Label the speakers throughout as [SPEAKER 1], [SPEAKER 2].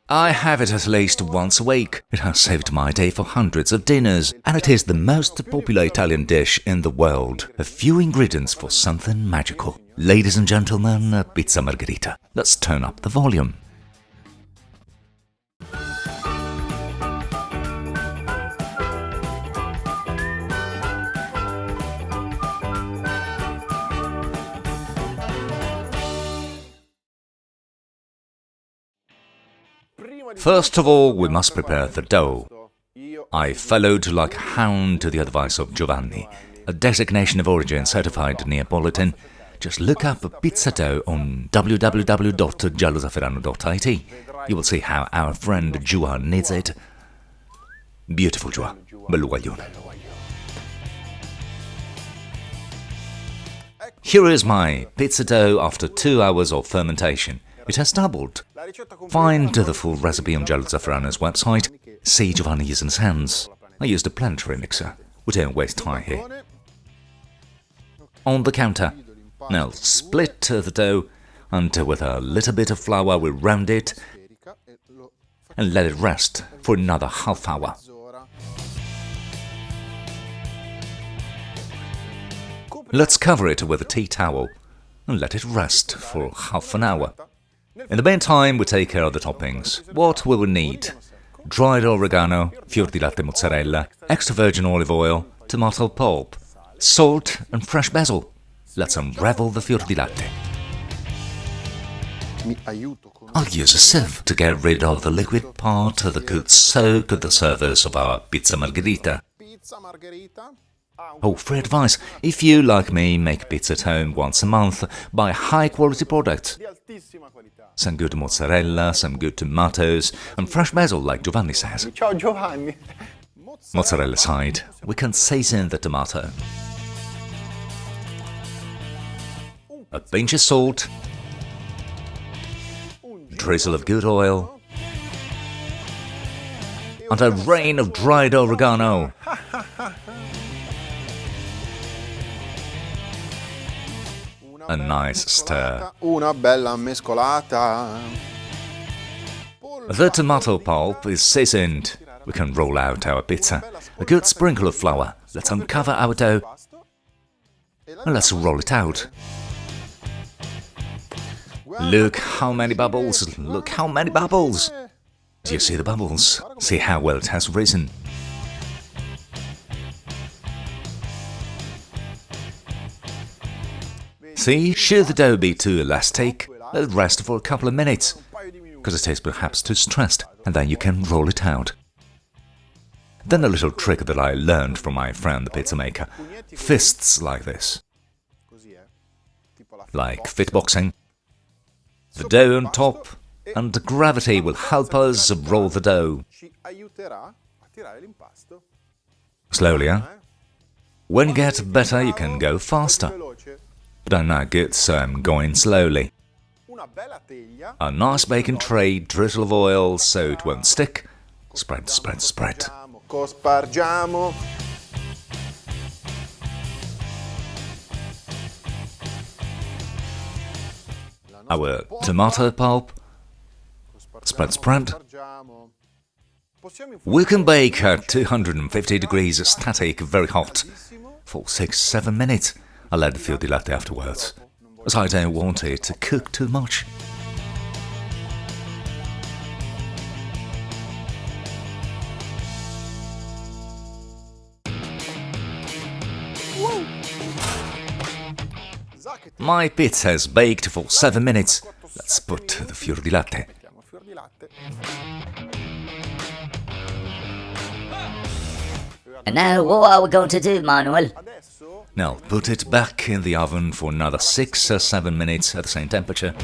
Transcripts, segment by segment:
[SPEAKER 1] I have it at least once a week. It has saved my day for hundreds of dinners, and it is the most popular Italian dish in the world. A few ingredients for something magical. Ladies and gentlemen, a pizza margherita. Let's turn up the volume. First of all, we must prepare the dough. I followed like a hound to the advice of Giovanni, a designation of origin certified Neapolitan. Just look up pizza dough on www.GialloZafferano.it. You will see how our friend Giua kneads it. Beautiful Giua, bello guaglione. Here is my pizza dough after 2 hours of fermentation. It has doubled. Find the full recipe on GialloZafferano's website. See Giovanni using his hands. I used a planetary mixer. We don't waste time here. On the counter. Now split the dough, and with a little bit of flour we round it and let it rest for another half hour. Let's cover it with a tea towel and let it rest for half an hour. In the meantime, we take care of the toppings. What will we need? Dried oregano, fiordilatte mozzarella, extra virgin olive oil, tomato pulp, salt and fresh basil. Let's unravel the fiordilatte. I'll use a sieve to get rid of the liquid part that could soak the surface of our pizza margherita. Oh, free advice, if you, like me, make pizza at home once a month, buy high-quality products. Some good mozzarella, some good tomatoes, and fresh basil, like Giovanni says.
[SPEAKER 2] Ciao Giovanni.
[SPEAKER 1] Mozzarella aside, we can season the tomato. A pinch of salt, drizzle of good oil, and a rain of dried oregano. A nice stir.
[SPEAKER 2] Una bella mescolata.
[SPEAKER 1] The tomato pulp is seasoned. We can roll out our pizza. A good sprinkle of flour. Let's uncover our dough and let's roll it out. Look how many bubbles. Look how many bubbles. Do you see the bubbles? See how well it has risen. See, should the dough be too elastic, let it rest for a couple of minutes, because it is perhaps too stressed, and then you can roll it out. Then a little trick that I learned from my friend the pizza maker, fists like this, like fitboxing. The dough on top, and the gravity will help us roll the dough. Slowly, huh? When you get better, you can go faster. But I'm not good, so I'm going slowly. A nice baking tray, drizzle of oil so it won't stick. Spread, spread, spread. Our tomato pulp. Spread, spread. We can bake at 250 degrees static, very hot, for 6-7 minutes. I'll add the fiordilatte afterwards, as I don't want it to cook too much. My pizza is baked for 7 minutes. Let's put the fiordilatte.
[SPEAKER 3] And now, what are we going to do, Manuel?
[SPEAKER 1] Now put it back in the oven for another 6 or 7 minutes at the same temperature.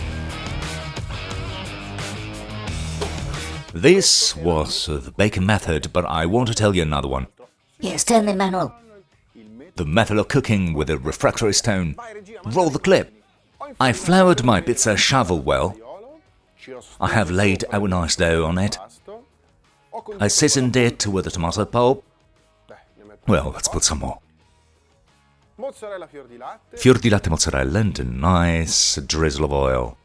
[SPEAKER 1] This was the baking method, but I want to tell you another one.
[SPEAKER 3] Yes, tell me, Manuel.
[SPEAKER 1] The method of cooking with a refractory stone. Roll the clip. I floured my pizza shovel well. I have laid our nice dough on it. I seasoned it with the tomato pulp. Well, let's put some more. Fiordilatte mozzarella and a nice drizzle of oil.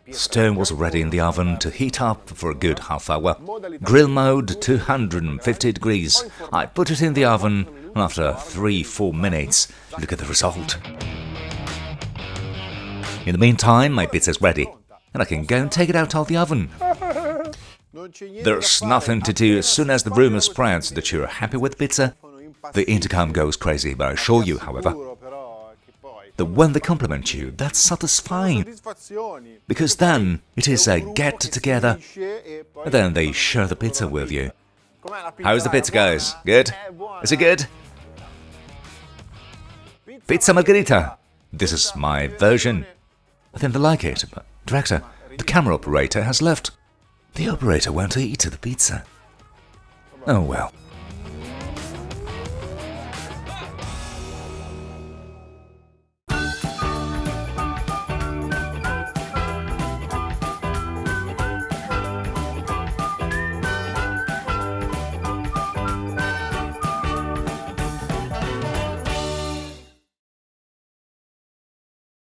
[SPEAKER 1] The stone was already in the oven to heat up for a good half hour. Grill mode 250 degrees. I put it in the oven, and after 3-4 minutes, look at the result. In the meantime, my pizza's ready, and I can go and take it out of the oven. There's nothing to do. As soon as the rumor spreads that you're happy with pizza, the intercom goes crazy. But I assure you, however, that when they compliment you, that's satisfying, because then it is a get-together, and then they share the pizza with you. How's the pizza, guys? Good? Is it good? Pizza Margherita. This is my version. I think they like it, but director, the camera operator has left. The operator won't eat the pizza. Oh well.